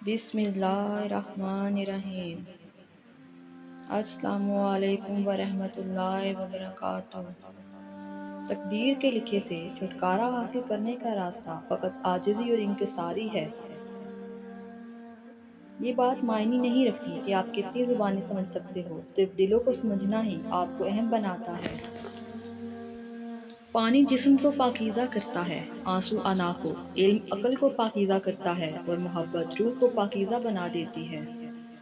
بسم اللہ الرحمن الرحیم۔ السلام علیکم ورحمۃ اللہ وبرکاتہ۔ تقدیر کے لکھے سے چھٹکارا حاصل کرنے کا راستہ فقط عاجزی اور انکساری ہے۔ یہ بات معنی نہیں رکھتی کہ آپ کتنی زبانیں سمجھ سکتے ہو، صرف دلوں کو سمجھنا ہی آپ کو اہم بناتا ہے۔ پانی جسم کو پاکیزہ کرتا ہے، آنسو انا کو، علم عقل کو پاکیزہ کرتا ہے اور محبت روح کو پاکیزہ بنا دیتی ہے۔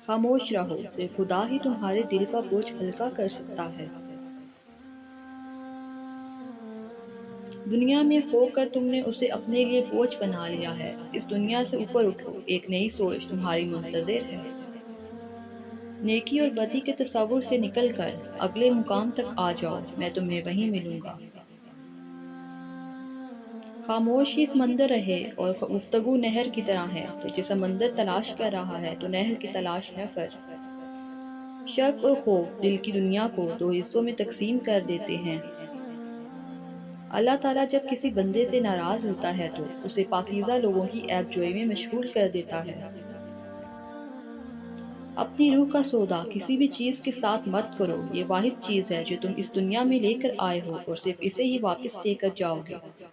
خاموش رہو، صرف خدا ہی تمہارے دل کا بوجھ ہلکا کر سکتا ہے۔ دنیا میں ہو کر تم نے اسے اپنے لیے بوجھ بنا لیا ہے۔ اس دنیا سے اوپر اٹھو، ایک نئی سوچ تمہاری منتظر ہے۔ نیکی اور بدی کے تصور سے نکل کر اگلے مقام تک آ جاؤ، میں تمہیں وہیں ملوں گا۔ خاموشی سمندر رہے اور گفتگو نہر کی طرح ہے، تو جو سمندر تلاش کر رہا ہے تو نہر کی تلاش نہ کر۔ شک اور خوف دل کی دنیا کو دو حصوں میں تقسیم کر دیتے ہیں۔ اللہ تعالیٰ جب کسی بندے سے ناراض ہوتا ہے تو اسے پاکیزہ لوگوں کی عیب جوئی میں مشغول کر دیتا ہے۔ اپنی روح کا سودا کسی بھی چیز کے ساتھ مت کرو، یہ واحد چیز ہے جو تم اس دنیا میں لے کر آئے ہو اور صرف اسے ہی واپس لے کر جاؤ گے۔